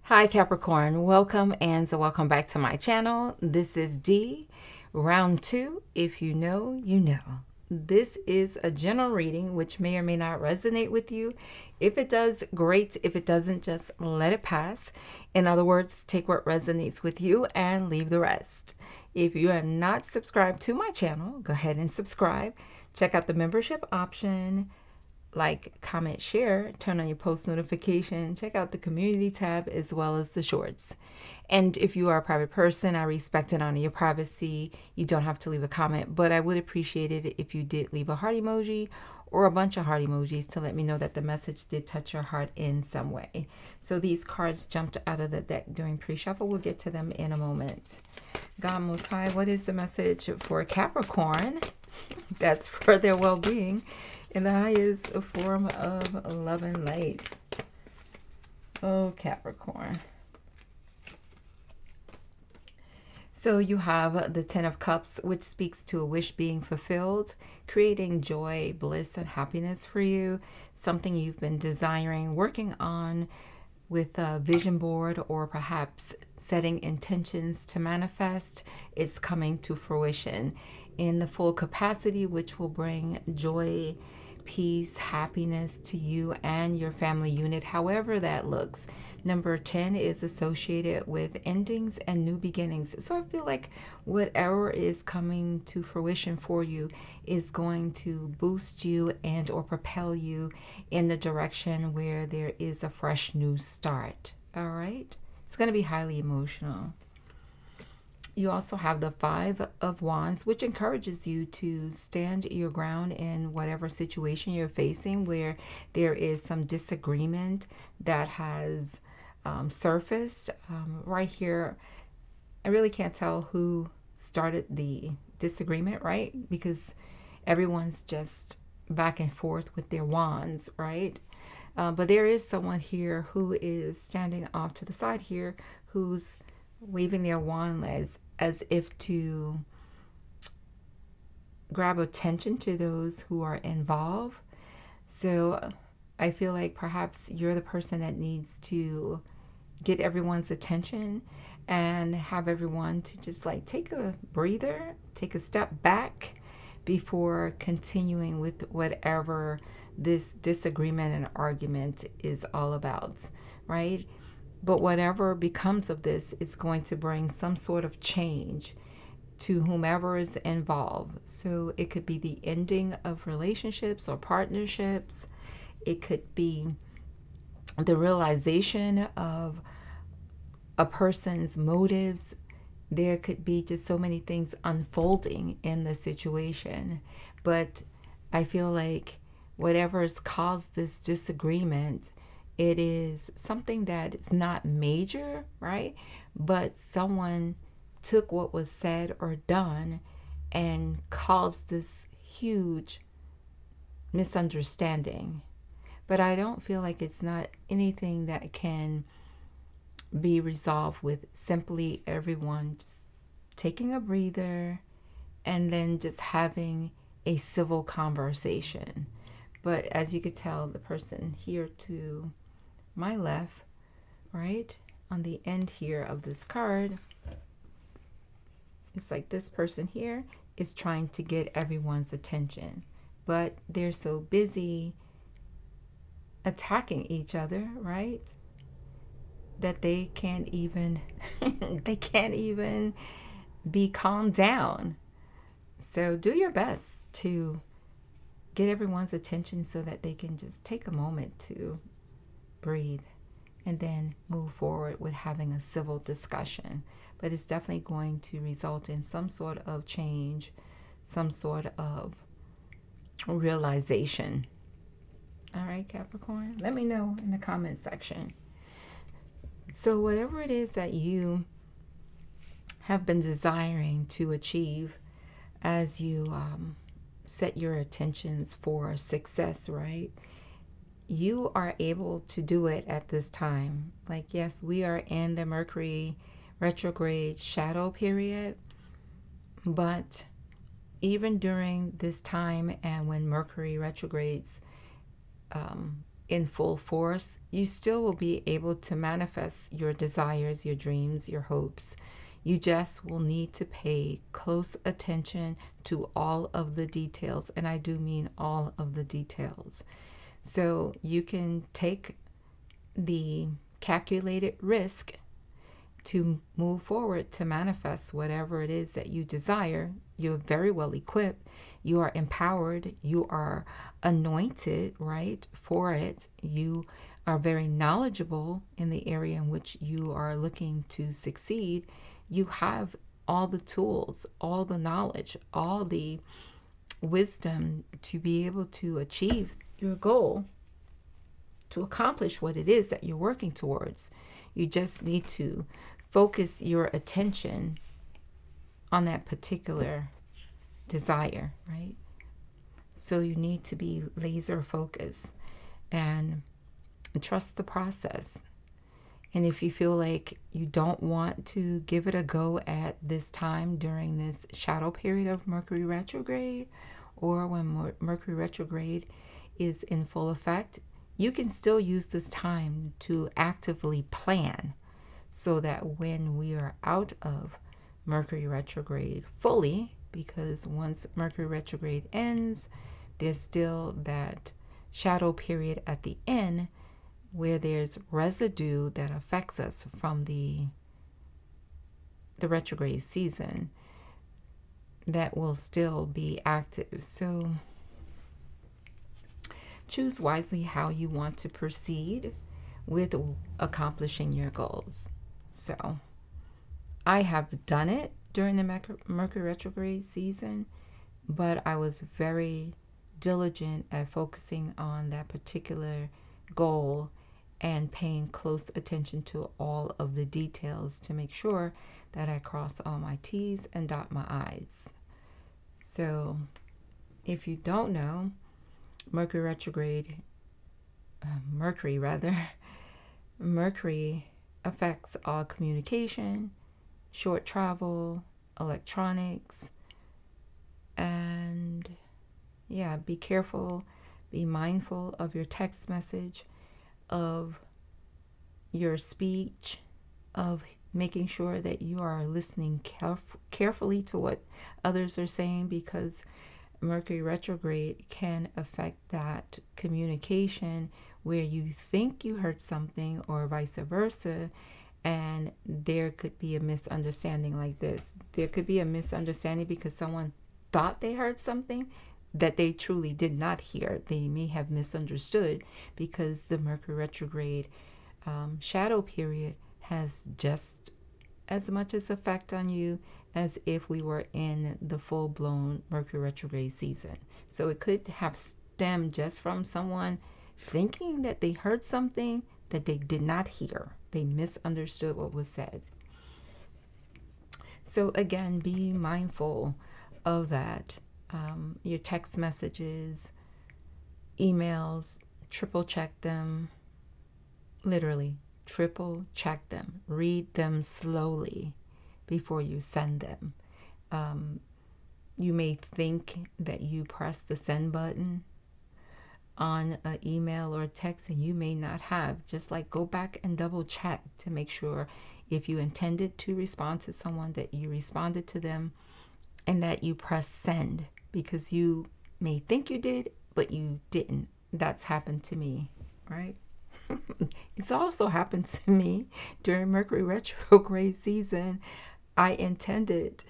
Hi Capricorn, welcome and welcome back to my channel. This is D, round 2. If you know, you know. This is a general reading which may or may not resonate with you. If it does, great. If it doesn't, just let it pass. In other words, take what resonates with you and leave the rest. If you are not subscribed to my channel, go ahead and subscribe. Check out the membership option. Like, comment, share, turn on your post notification, check out the community tab as well as the shorts. And if you are a private person, I respect and honor your privacy. You don't have to leave a comment, but I would appreciate it if you did leave a heart emoji or a bunch of heart emojis to let me know that the message did touch your heart in some way. So these cards jumped out of the deck during pre-shuffle. We'll get to them in a moment. God Most High, what is the message for Capricorn? That's for their well-being in the highest form of love and light. Oh, Capricorn. So you have the Ten of Cups, which speaks to a wish being fulfilled, creating joy, bliss, and happiness for you. Something you've been desiring, working on with a vision board, or perhaps setting intentions to manifest. It's coming to fruition in the full capacity, which will bring joy, peace, happiness to you and your family unit, however that looks. Number 10 is associated with endings and new beginnings. So I feel like whatever is coming to fruition for you is going to boost you and or propel you in the direction where there is a fresh new start. All right. It's going to be highly emotional. You also have the Five of Wands, which encourages you to stand your ground in whatever situation you're facing where there is some disagreement that has surfaced. Right here, I really can't tell who started the disagreement, right? Because everyone's just back and forth with their wands, right? But there is someone here who is standing off to the side here who's waving their wand as if to grab attention to those who are involved. So I feel like perhaps you're the person that needs to get everyone's attention and have everyone to just like take a breather, take a step back before continuing with whatever this disagreement and argument is all about, right? But whatever becomes of this is going to bring some sort of change to whomever is involved. So it could be the ending of relationships or partnerships. It could be the realization of a person's motives. There could be just so many things unfolding in the situation. But I feel like whatever has caused this disagreement, it is something that is not major, right? But someone took what was said or done and caused this huge misunderstanding. But I don't feel like it's not anything that can be resolved with simply everyone just taking a breather and then just having a civil conversation. But as you could tell, the person here to my left, right, on the end here of this card, it's like this person here is trying to get everyone's attention, but they're so busy attacking each other, right, that they can't even they can't even be calmed down. So do your best to get everyone's attention so that they can just take a moment to breathe and then move forward with having a civil discussion. But it's definitely going to result in some sort of change, some sort of realization. All right, Capricorn, let me know in the comment section. So whatever it is that you have been desiring to achieve as you set your intentions for success, right? You are able to do it at this time. Like, yes, we are in the Mercury retrograde shadow period, but even during this time and when Mercury retrogrades, in full force, you still will be able to manifest your desires, your dreams, your hopes. You just will need to pay close attention to all of the details, and I do mean all of the details. So you can take the calculated risk to move forward to manifest whatever it is that you desire. You're very well equipped. You are empowered. You are anointed, right, for it. You are very knowledgeable in the area in which you are looking to succeed. You have all the tools, all the knowledge, all the wisdom to be able to achieve your goal, to accomplish what it is that you're working towards. You just need to focus your attention on that particular desire, right? So you need to be laser focused and trust the process. And if you feel like you don't want to give it a go at this time during this shadow period of Mercury retrograde, or when Mercury retrograde is in full effect, you can still use this time to actively plan, so that when we are out of Mercury retrograde fully, because once Mercury retrograde ends, there's still that shadow period at the end where there's residue that affects us from the retrograde season that will still be active. So choose wisely how you want to proceed with accomplishing your goals. So I have done it during the Mercury retrograde season, but I was very diligent at focusing on that particular goal and paying close attention to all of the details to make sure that I cross all my T's and dot my I's. So if you don't know, Mercury retrograde, Mercury affects all communication, short travel, electronics, and yeah, be careful, be mindful of your text message, of your speech, of making sure that you are listening carefully to what others are saying, because Mercury retrograde can affect that communication where you think you heard something or vice versa, and there could be a misunderstanding like this. There could be a misunderstanding because someone thought they heard something that they truly did not hear. They may have misunderstood because the Mercury retrograde shadow period has just as much as effect on you as if we were in the full-blown Mercury retrograde season. So it could have stemmed just from someone thinking that they heard something that they did not hear. They misunderstood what was said. So again, be mindful of that. Your text messages, emails, triple check them. Literally, triple check them. Read them slowly before you send them. You may think that you press the send button on an email or a text, and you may not have. Just like go back and double check to make sure if you intended to respond to someone that you responded to them and that you press send, because you may think you did, but you didn't. That's happened to me, right? It's also happened to me during Mercury retrograde season. I intended,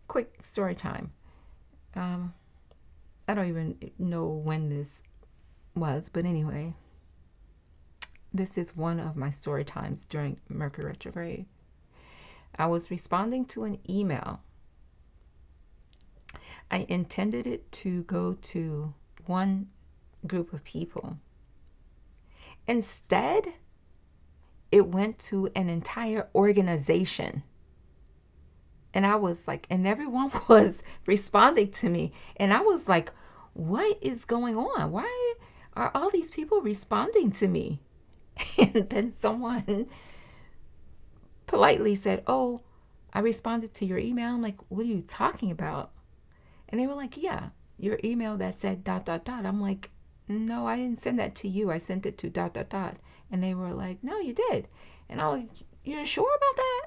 quick story time. I don't even know when this was, but anyway, this is one of my story times during Mercury retrograde. I was responding to an email. I intended it to go to one group of people. Instead, it went to an entire organization. And I was like, and everyone was responding to me. And I was like, what is going on? Why are all these people responding to me? And then someone politely said, oh, I responded to your email. I'm like, what are you talking about? And they were like, yeah, your email that said ... I'm like, no, I didn't send that to you. I sent it to dot, dot, dot. And they were like, no, you did. And I was like, you're sure about that?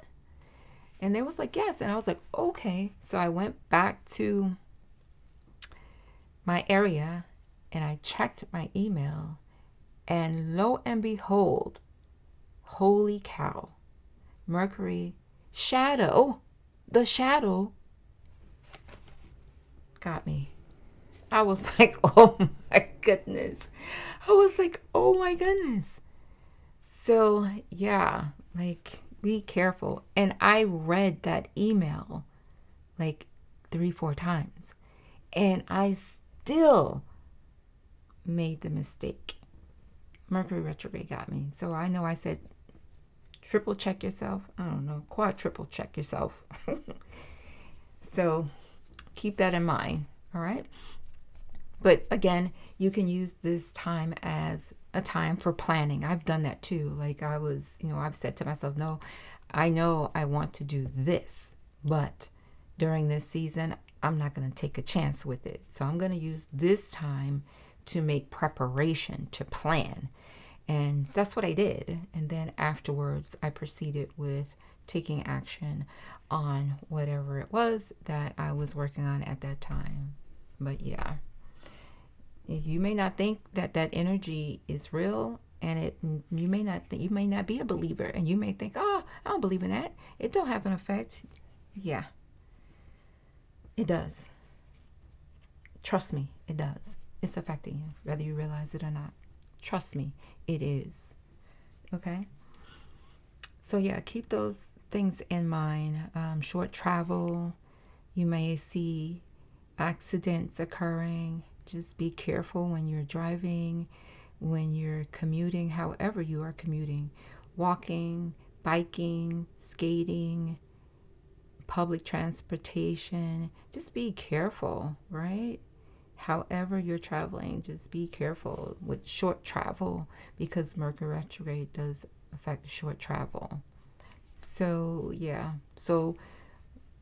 And they was like, yes. And I was like, okay. So I went back to my area and I checked my email. And lo and behold, holy cow, Mercury shadow, the shadow got me. I was like, oh my goodness. I was like, oh my goodness. So yeah, like be careful. And I read that email like 3-4 times and I still made the mistake. Mercury retrograde got me. So I know I said triple check yourself. I don't know, quadruple check yourself. So keep that in mind. All right. But again, you can use this time as a time for planning. I've done that too. Like I've said to myself, no, I know I want to do this, but during this season, I'm not going to take a chance with it. So I'm going to use this time to make preparation, to plan. And that's what I did. And then afterwards, I proceeded with taking action on whatever it was that I was working on at that time. But yeah, you may not think that that energy is real, and you may not be a believer, and you may think, oh, I don't believe in that. It don't have an effect. Yeah, it does. Trust me, it does. It's affecting you, whether you realize it or not. Trust me, it is. Okay? So yeah, keep those things in mind. Short travel, you may see accidents occurring. Just be careful when you're driving, when you're commuting, however you are commuting, walking, biking, skating, public transportation. Just be careful, right? However you're traveling, just be careful with short travel because Mercury retrograde does affect short travel. So yeah, so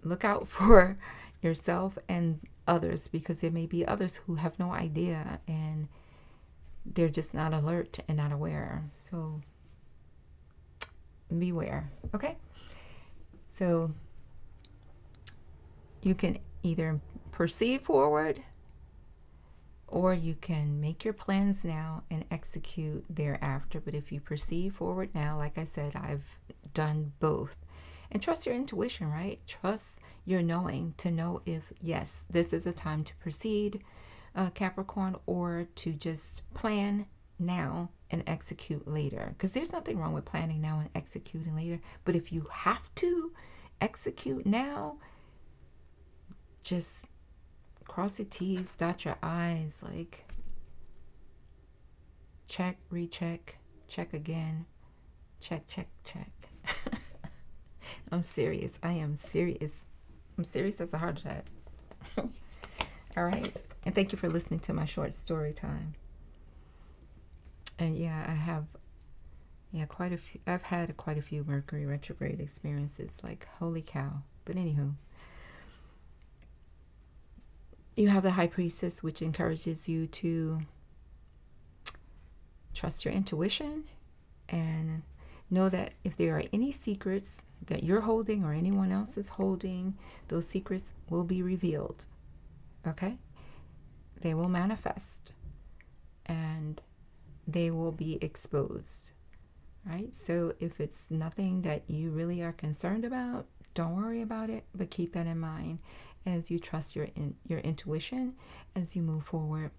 look out for yourself and others, because there may be others who have no idea and they're just not alert and not aware. So beware. Okay, so you can either proceed forward, or you can make your plans now and execute thereafter. But if you proceed forward now, like I said, I've done both. And trust your intuition, right? Trust your knowing to know if, yes, this is a time to proceed, Capricorn, or to just plan now and execute later. Because there's nothing wrong with planning now and executing later. But if you have to execute now, just cross your T's, dot your I's, like check, recheck, check again, check, check, check. I'm serious. I am serious. I'm serious as a heart attack. All right. And thank you for listening to my short story time. And yeah, I have quite a few. I've had quite a few Mercury retrograde experiences. Like, holy cow. But anywho, you have the High Priestess, which encourages you to trust your intuition and know that if there are any secrets that you're holding or anyone else is holding, those secrets will be revealed. Okay? They will manifest and they will be exposed. Right? So if it's nothing that you really are concerned about, don't worry about it, but keep that in mind as you trust your intuition as you move forward.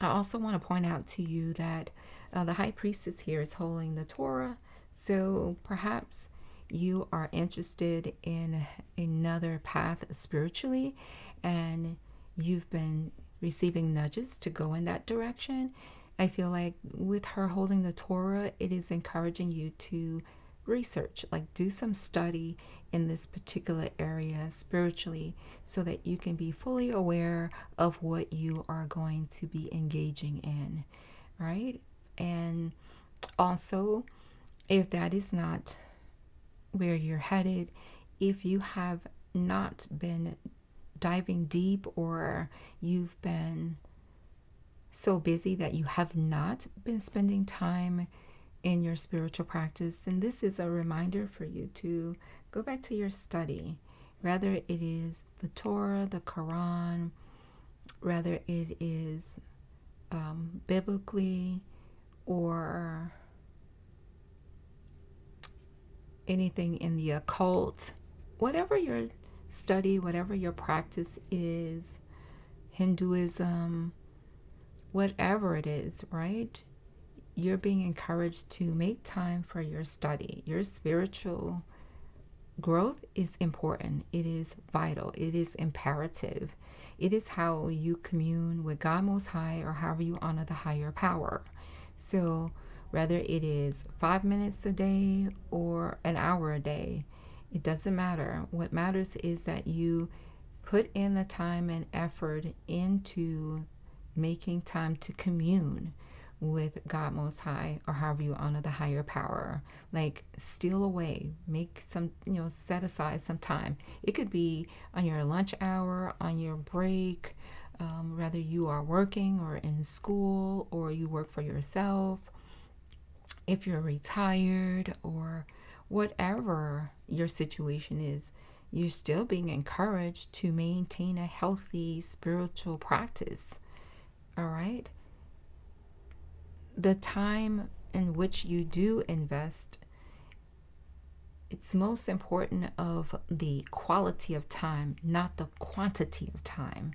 I also want to point out to you that the High Priestess here is holding the Torah. So perhaps you are interested in another path spiritually, and you've been receiving nudges to go in that direction. I feel like with her holding the Torah, it is encouraging you to research, like do some study in this particular area spiritually, so that you can be fully aware of what you are going to be engaging in, right? And also, if that is not where you're headed, if you have not been diving deep, or you've been so busy that you have not been spending time in your spiritual practice, then this is a reminder for you to go back to your study. Whether it is the Torah, the Quran, whether it is biblically or anything in the occult, whatever your study, whatever your practice is, Hinduism, whatever it is, right? You're being encouraged to make time for your study. Your spiritual growth is important. It is vital. It is imperative. It is how you commune with God Most High, or however you honor the higher power. So whether it is 5 minutes a day or an hour a day, it doesn't matter. What matters is that you put in the time and effort into making time to commune with God Most High, or however you honor the higher power. Like, steal away, make some, set aside some time. It could be on your lunch hour, on your break, whether you are working or in school, or you work for yourself, if you're retired, or whatever your situation is. You're still being encouraged to maintain a healthy spiritual practice. All right? The time in which you do invest, it's most important of the quality of time, not the quantity of time,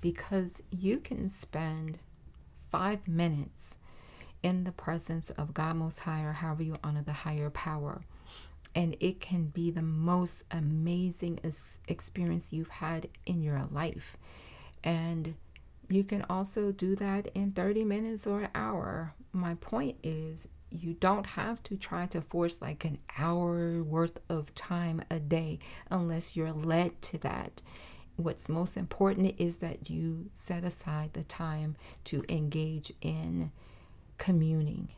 because you can spend 5 minutes in the presence of God Most High, or however you honor the higher power, and it can be the most amazing experience you've had in your life. And you can also do that in 30 minutes or an hour. My point is, you don't have to try to force like an hour worth of time a day unless you're led to that. What's most important is that you set aside the time to engage in communing.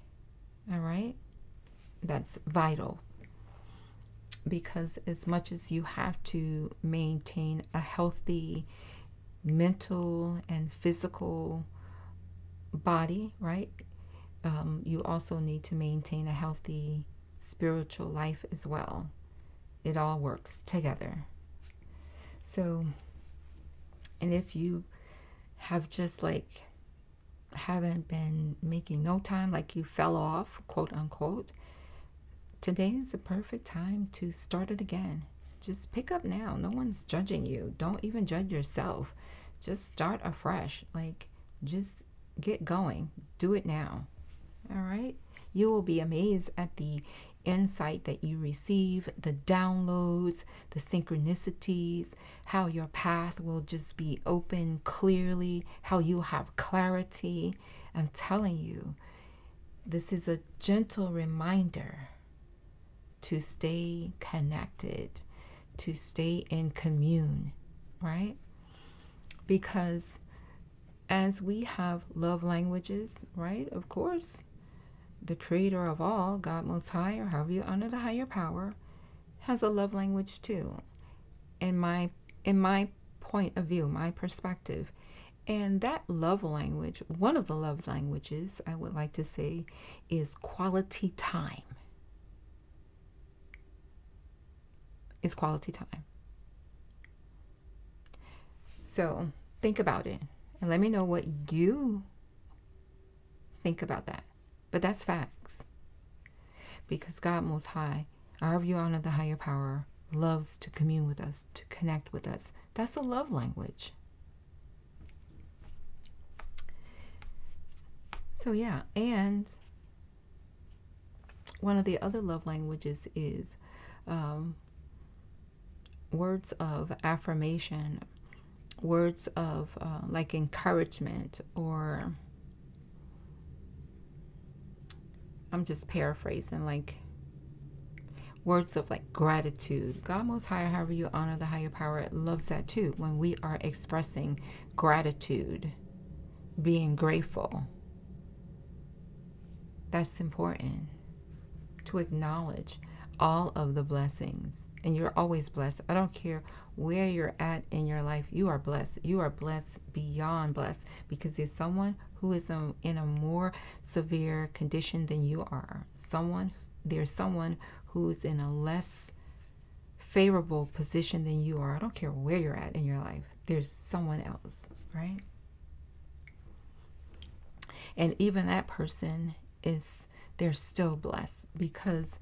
All right? That's vital. Because as much as you have to maintain a healthy mental and physical body, right? You also need to maintain a healthy spiritual life as well. It all works together. So, and if you have just haven't been making no time, like you fell off, quote unquote, today is the perfect time to start it again. Just pick up now. No one's judging you. Don't even judge yourself. Just start afresh. Just get going. Do it now. All right? You will be amazed at the insight that you receive, the downloads, the synchronicities, how your path will just be open clearly, how you'll have clarity. I'm telling you, this is a gentle reminder to stay connected, to stay in commune, right? Because as we have love languages, right? Of course, the creator of all, God Most High, or however you honor the higher power, has a love language too. In my point of view, my perspective. And that love language, one of the love languages, I would like to say, is quality time. Is quality time. So think about it and let me know what you think about that. But that's facts. Because God Most High, however you honor the higher power, loves to commune with us, to connect with us. That's a love language. So yeah, and one of the other love languages is words of affirmation, words of encouragement, or I'm just paraphrasing, words of gratitude. God Most High, however you honor the higher power, loves that too. When we are expressing gratitude, being grateful, that's important, to acknowledge all of the blessings and you're always blessed. I don't care where you're at in your life. You are blessed. You are blessed beyond blessed, because there's someone who is in a more severe condition than you are. There's someone who's in a less favorable position than you are. I don't care where you're at in your life. There's someone else, right? And even that person they're still blessed, because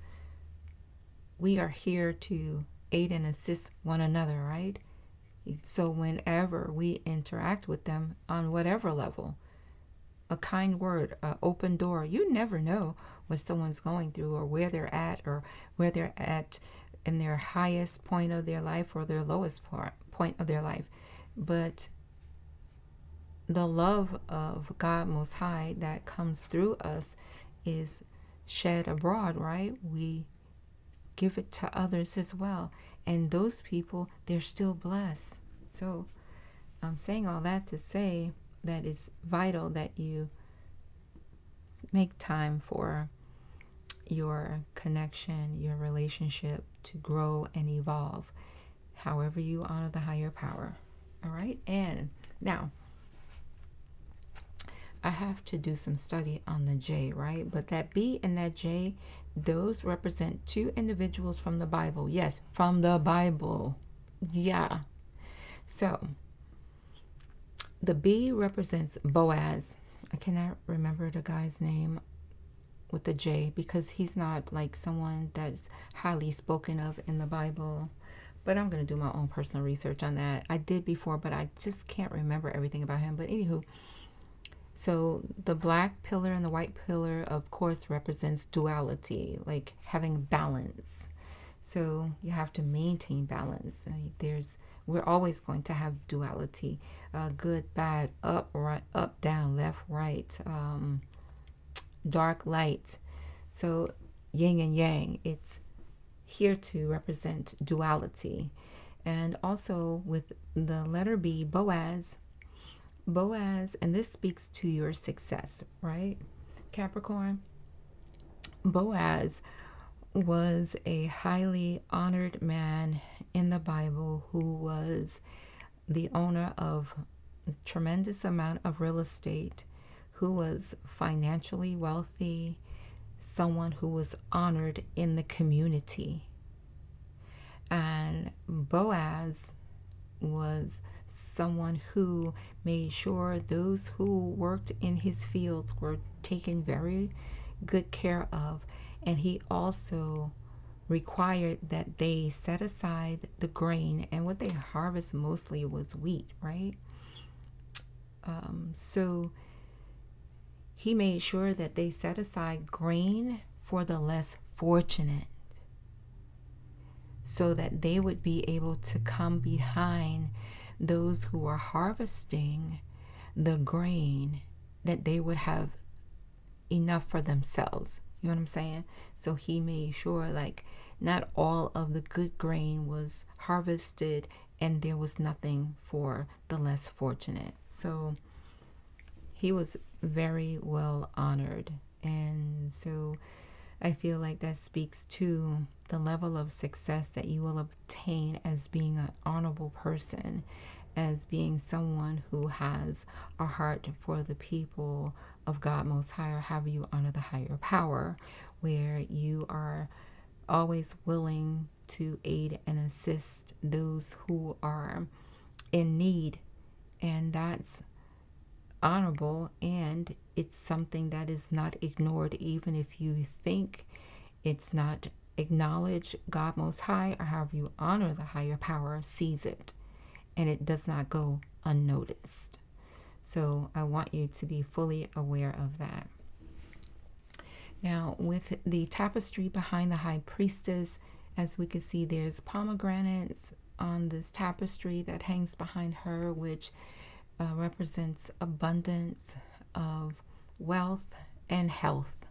we are here to aid and assist one another, right? So whenever we interact with them on whatever level, a kind word, an open door, you never know what someone's going through, or where they're at, or where they're at in their highest point of their life or their lowest point of their life. But the love of God Most High that comes through us is shed abroad, right? We give it to others as well. And those people, they're still blessed. So I'm saying all that to say that it's vital that you make time for your connection, your relationship to grow and evolve, however you honor the higher power. All right? And now, I have to do some study on the J, right? But that B and that J, those represent two individuals from the Bible. Yes, from the Bible. Yeah. So, the B represents Boaz. I cannot remember the guy's name with the J, because he's not like someone that's highly spoken of in the Bible. But I'm going to do my own personal research on that. I did before, but I just can't remember everything about him. But anywho, so the black pillar and the white pillar, of course, represents duality, like having balance. So you have to maintain balance. We're always going to have duality, good, bad, up, right, up, down, left, right, dark, light. So yin and yang, it's here to represent duality. And also with the letter B, Boaz, and this speaks to your success, right, Capricorn? Boaz was a highly honored man in the Bible who was the owner of a tremendous amount of real estate, who was financially wealthy, someone who was honored in the community. And Boaz was someone who made sure those who worked in his fields were taken very good care of. And he also required that they set aside the grain, and what they harvest mostly was wheat, right? So he made sure that they set aside grain for the less fortunate, so that they would be able to come behind those who are harvesting the grain, that they would have enough for themselves. You know what I'm saying? So he made sure like not all of the good grain was harvested and there was nothing for the less fortunate. So he was very well honored. And so I feel like that speaks to the level of success that you will obtain as being an honorable person, as being someone who has a heart for the people of God Most High, or however you honor the higher power, where you are always willing to aid and assist those who are in need. And that's honorable, and it's something that is not ignored, even if you think it's not acknowledged. God Most High, or however you honor the higher power, sees it, and it does not go unnoticed. So I want you to be fully aware of that. Now, with the tapestry behind the high priestess, as we can see, there's pomegranates on this tapestry that hangs behind her, which represents abundance of wealth and health.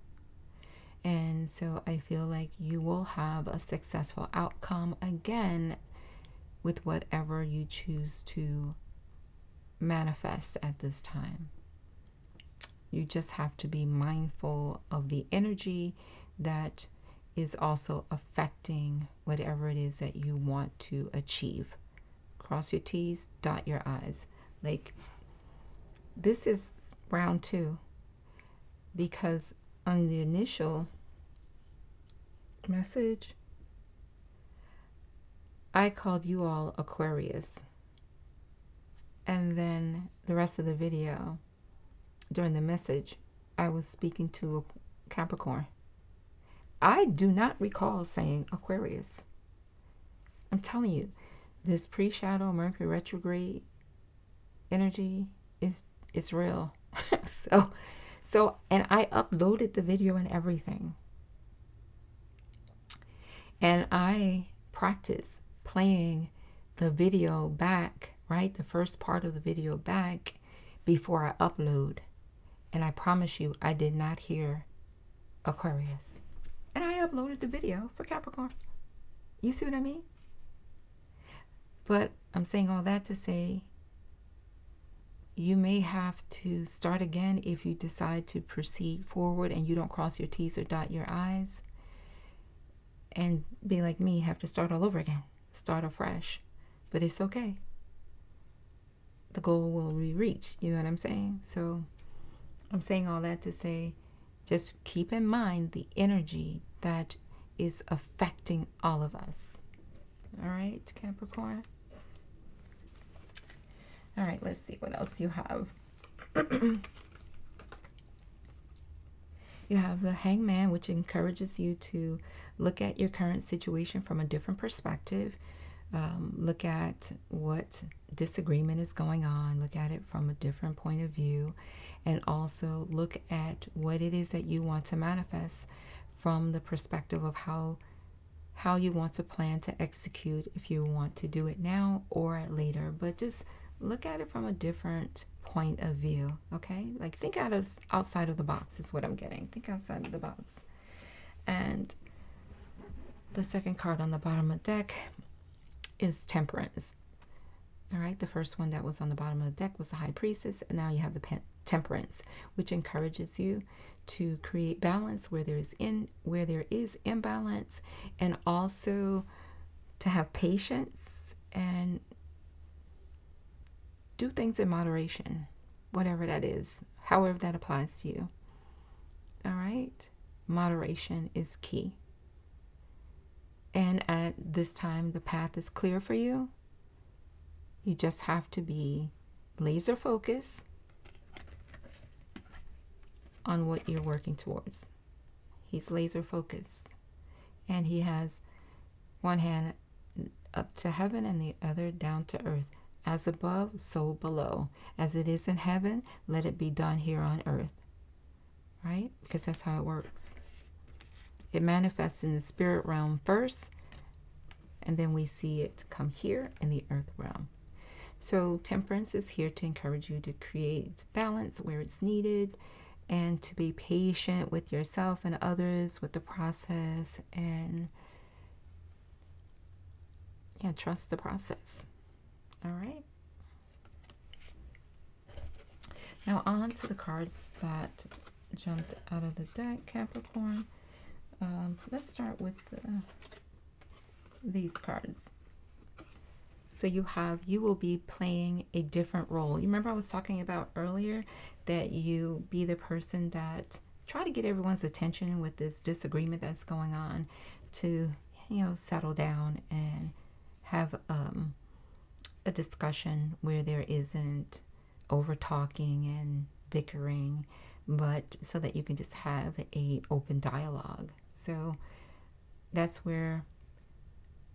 And so I feel like you will have a successful outcome again with whatever you choose to manifest at this time. You just have to be mindful of the energy that is also affecting whatever it is that you want to achieve. Cross your T's, dot your I's. Like, this is round 2, because on the initial message, I called you all Aquarius. And then the rest of the video, during the message, I was speaking to a Capricorn. I do not recall saying Aquarius. I'm telling you, this pre-shadow Mercury retrograde energy is real. So and I uploaded the video and everything. And I practice playing the video back, right? The first part of the video back before I upload. And I promise you, I did not hear Aquarius. And I uploaded the video for Capricorn. You see what I mean? But I'm saying all that to say, you may have to start again if you decide to proceed forward and you don't cross your T's or dot your I's. And be like me, have to start all over again. Start afresh. But it's okay. The goal will be reached. You know what I'm saying? So I'm saying all that to say, just keep in mind the energy that is affecting all of us. All right, Capricorn? All right, let's see what else you have. You have the Hangman, which encourages you to look at your current situation from a different perspective. Look at what disagreement is going on. Look at it from a different point of view. And also look at what it is that you want to manifest from the perspective of how you want to plan to execute, if you want to do it now or later. But just look at it from a different point of view, okay? Like, think outside of the box is what I'm getting. Think outside of the box. And the second card on the bottom of the deck is Temperance. All right, the first one that was on the bottom of the deck was the High Priestess, and now you have the Temperance, which encourages you to create balance where there is imbalance, and also to have patience and do things in moderation, whatever that is, however that applies to you. All right, moderation is key. And at this time, the path is clear for you. You just have to be laser focused on what you're working towards. He's laser focused. And he has one hand up to heaven and the other down to earth. As above, so below. As it is in heaven, let it be done here on earth. Right? Because that's how it works. It manifests in the spirit realm first, and then we see it come here in the earth realm. So Temperance is here to encourage you to create balance where it's needed, and to be patient with yourself and others with the process, and trust the process. All right. Now on to the cards that jumped out of the deck, Capricorn. Let's start with these cards. So you will be playing a different role. You remember I was talking about earlier that you be the person that try to get everyone's attention with this disagreement that's going on, to, settle down and have a discussion where there isn't over talking and bickering, but so that you can just have a open dialogue. So that's where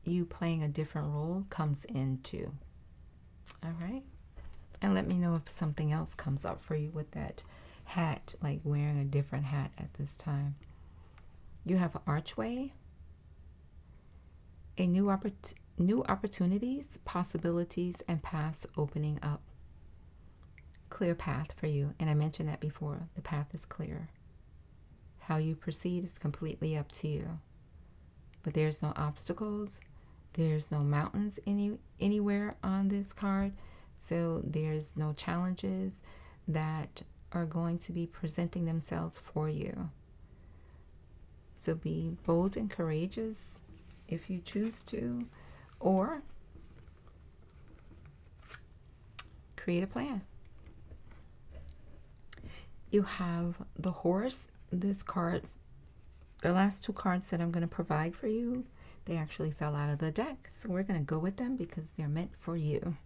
you playing a different role comes into. All right. And let me know if something else comes up for you with that hat, like wearing a different hat at this time. You have an archway, a new opportunities, possibilities, and paths opening up. Clear path for you. And I mentioned that before. The path is clear. How you proceed is completely up to you. But there's no obstacles. There's no mountains anywhere on this card. So there's no challenges that are going to be presenting themselves for you. So be bold and courageous if you choose to, or create a plan. You have the horse. This card, the last two cards that I'm going to provide for you, they actually fell out of the deck. So we're going to go with them because they're meant for you.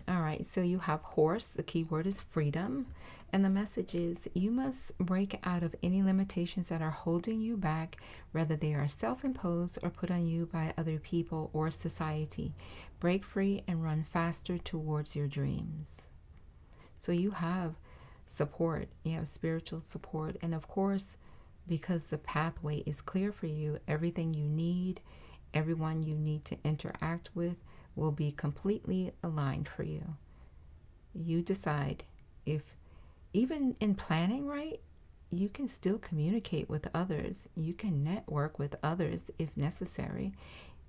All right, so you have horse. The key word is freedom. And the message is you must break out of any limitations that are holding you back, whether they are self-imposed or put on you by other people or society. Break free and run faster towards your dreams. So you have support. You have spiritual support. And of course, because the pathway is clear for you, everything you need, everyone you need to interact with will be completely aligned for you. You decide. If even in planning, right, you can still communicate with others. You can network with others if necessary.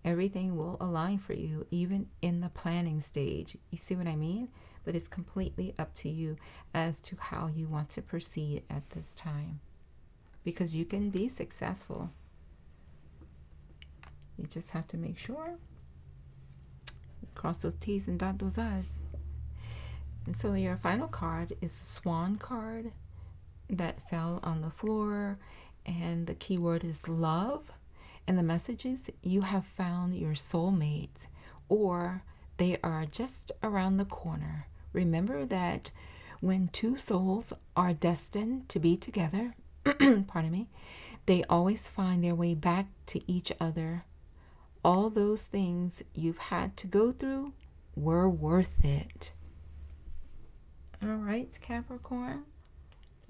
Everything will align for you, even in the planning stage. You see what I mean? But it's completely up to you as to how you want to proceed at this time. Because you can be successful. You just have to make sure. Cross those T's and dot those I's. And so your final card is the Swan card that fell on the floor. And the key word is love. And the message is you have found your soulmate, or they are just around the corner. Remember that when two souls are destined to be together, pardon me, they always find their way back to each other. All those things you've had to go through were worth it. All right, Capricorn.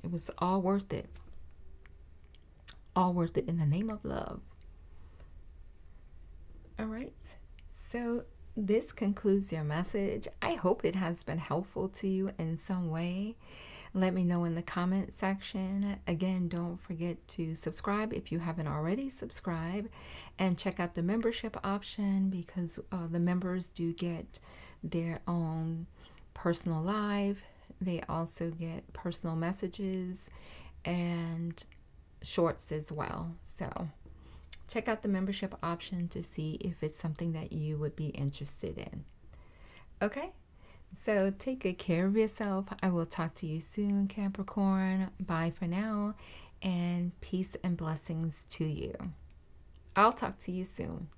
It was all worth it. All worth it in the name of love. All right. So this concludes your message. I hope it has been helpful to you in some way. Let me know in the comment section. Again, don't forget to subscribe if you haven't already subscribed, and check out the membership option, because the members do get their own personal live. They also get personal messages and shorts as well. So check out the membership option to see if it's something that you would be interested in. Okay? So take good care of yourself. I will talk to you soon, Capricorn. Bye for now, and peace and blessings to you. I'll talk to you soon.